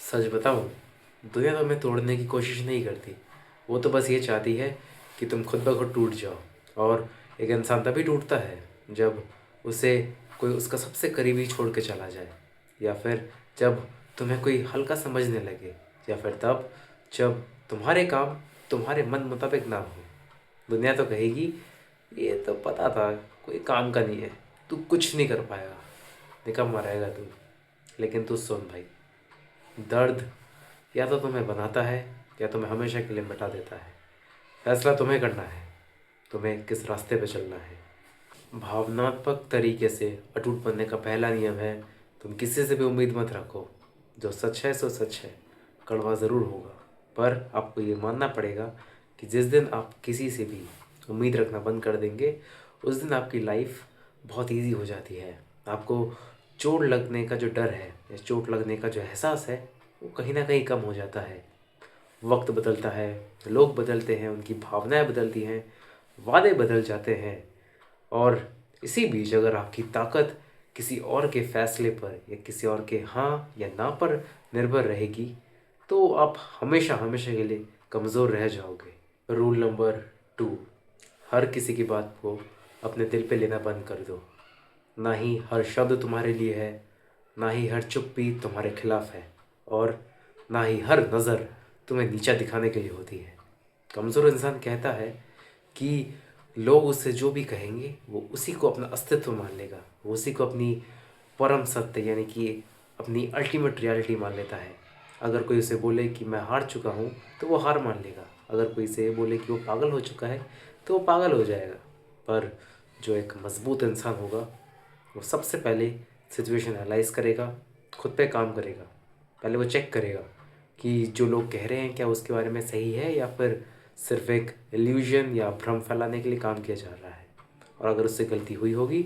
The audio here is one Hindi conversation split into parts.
सच बताऊं, दुनिया तुम्हें तोड़ने की कोशिश नहीं करती। वो तो बस ये चाहती है कि तुम खुद ब खुद टूट जाओ। और एक इंसान तभी टूटता है जब उसे कोई उसका सबसे करीबी छोड़ के चला जाए, या फिर जब तुम्हें कोई हल्का समझने लगे, या फिर तब जब तुम्हारे काम तुम्हारे मन मुताबिक ना हो। दुनिया तो कहेगी, ये तो पता था कोई काम का नहीं है, तू कुछ नहीं कर पाएगा, निकम्मा रहेगा तू। लेकिन तू सुन भाई, दर्द या तो तुम्हें बनाता है या तुम्हें हमेशा के लिए मिटा देता है। फैसला तुम्हें करना है, तुम्हें किस रास्ते पे चलना है। भावनात्मक तरीके से अटूट बनने का पहला नियम है, तुम किसी से भी उम्मीद मत रखो। जो सच है सो सच है, कड़वा ज़रूर होगा, पर आपको ये मानना पड़ेगा कि जिस दिन आप किसी से भी उम्मीद रखना बंद कर देंगे, उस दिन आपकी लाइफ बहुत इजी हो जाती है। आपको चोट लगने का जो डर है या चोट लगने का जो एहसास है, वो कहीं ना कहीं कम हो जाता है। वक्त बदलता है, लोग बदलते हैं, उनकी भावनाएं बदलती हैं, वादे बदल जाते हैं। और इसी बीच अगर आपकी ताकत किसी और के फैसले पर या किसी और के हाँ या ना पर निर्भर रहेगी, तो आप हमेशा हमेशा के लिए कमज़ोर रह जाओगे। रूल नंबर 2, हर किसी की बात को अपने दिल पे लेना बंद कर दो। ना ही हर शब्द तुम्हारे लिए है, ना ही हर चुप्पी तुम्हारे खिलाफ है, और ना ही हर नज़र तुम्हें नीचा दिखाने के लिए होती है। कमज़ोर इंसान कहता है कि लोग उससे जो भी कहेंगे वो उसी को अपना अस्तित्व मान लेगा, वो उसी को अपनी परम सत्य यानी कि अपनी अल्टीमेट रियलिटी मान लेता है। अगर कोई उसे बोले कि मैं हार चुका हूँ, तो वो हार मान लेगा। अगर कोई इसे बोले कि वो पागल हो चुका है, तो वो पागल हो जाएगा। पर जो एक मजबूत इंसान होगा, वो सबसे पहले सिचुएशन एनालाइज करेगा, खुद पे काम करेगा। पहले वो चेक करेगा कि जो लोग कह रहे हैं क्या उसके बारे में सही है, या फिर सिर्फ एक इल्यूजन या भ्रम फैलाने के लिए काम किया जा रहा है। और अगर उससे गलती हुई होगी,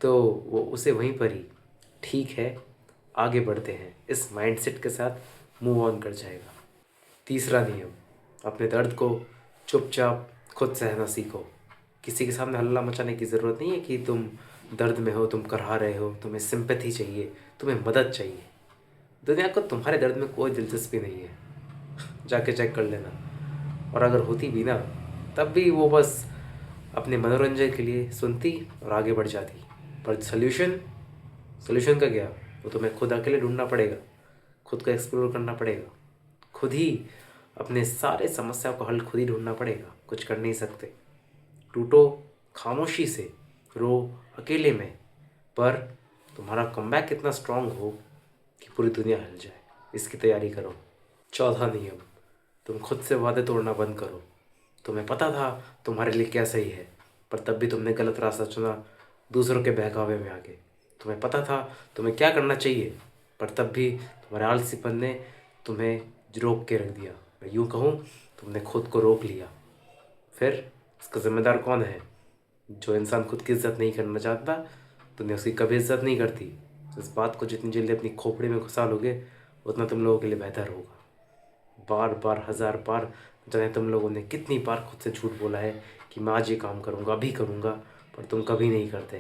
तो वो उसे वहीं पर ही ठीक है, आगे बढ़ते हैं, इस माइंडसेट के साथ मूव ऑन कर जाएगा। तीसरा नियम, अपने दर्द को चुपचाप खुद सहना सीखो। किसी के सामने हल्ला मचाने की ज़रूरत नहीं है कि तुम दर्द में हो, तुम करहा रहे हो, तुम्हें सिंपैथी चाहिए, तुम्हें मदद चाहिए। दुनिया को तुम्हारे दर्द में कोई दिलचस्पी नहीं है, जाके चेक कर लेना। और अगर होती भी ना, तब भी वो बस अपने मनोरंजन के लिए सुनती और आगे बढ़ जाती। पर सोल्यूशन, सोल्यूशन का क्या, वो तुम्हें खुद अकेले ढूंढना पड़ेगा, खुद को एक्सप्लोर करना पड़ेगा, खुद ही अपने सारे समस्या को हल खुद ही ढूंढना पड़ेगा। कुछ कर नहीं सकते। टूटो खामोशी से, रो अकेले में, पर तुम्हारा कमबैक इतना स्ट्रांग हो कि पूरी दुनिया हिल जाए, इसकी तैयारी करो। चौथा नियम, तुम खुद से वादे तोड़ना बंद करो। तुम्हें पता था तुम्हारे लिए क्या सही है, पर तब भी तुमने गलत रास्ता चुना, दूसरों के बहकावे में आके। तुम्हें पता था तुम्हें क्या करना चाहिए, पर तब भी तुम्हारे आलसीपन ने तुम्हें रोक के रख दिया। मैं यूँ कहूँ, तुमने खुद को रोक लिया। फिर इसका जिम्मेदार कौन है? जो इंसान खुद की इज्जत नहीं करना चाहता, दुनिया उसकी कभी इज्जत नहीं करती। इस बात को जितनी जल्दी अपनी खोपड़ी में घुसा लोगे, उतना तुम लोगों के लिए बेहतर होगा। बार बार, हजार बार, जाने तुम लोगों ने कितनी बार खुद से झूठ बोला है कि मैं आज ये काम करूँगा, अभी करूँगा, पर तुम कभी नहीं करते,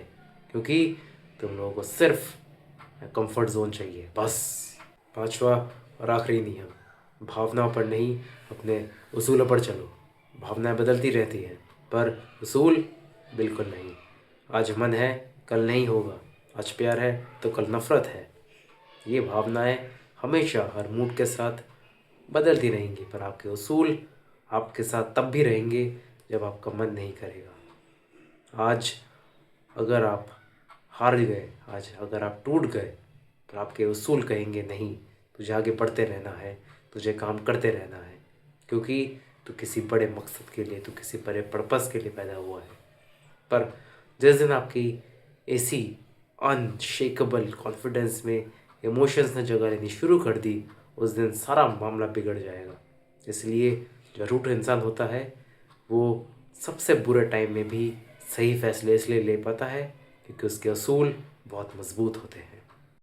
क्योंकि तुम लोगों को सिर्फ कंफर्ट जोन चाहिए, बस। पांचवा और आखिरी नियम, भावनाओं पर नहीं, अपने उसूलों पर चलो। भावनाएं बदलती रहती हैं, पर उसूल बिल्कुल नहीं। आज मन है, कल नहीं होगा। आज प्यार है तो कल नफरत है। ये भावनाएं हमेशा हर मूड के साथ बदलती रहेंगी, पर आपके उसूल आपके साथ तब भी रहेंगे जब आपका मन नहीं करेगा। आज अगर आप हार गए, आज अगर आप टूट गए, तो आपके उसूल कहेंगे नहीं, तुझे आगे बढ़ते रहना है, तुझे काम करते रहना है, क्योंकि तू किसी बड़े मकसद के लिए, तू किसी बड़े पर्पस के लिए पैदा हुआ है। पर जिस दिन आपकी ऐसी अनशेकेबल कॉन्फिडेंस में इमोशंस ने जगह लेनी शुरू कर दी, उस दिन सारा मामला बिगड़ जाएगा। इसलिए जो रूठ इंसान होता है, वो सबसे बुरे टाइम में भी सही फैसले इसलिए ले पाता है क्योंकि उसके असूल बहुत मजबूत होते हैं।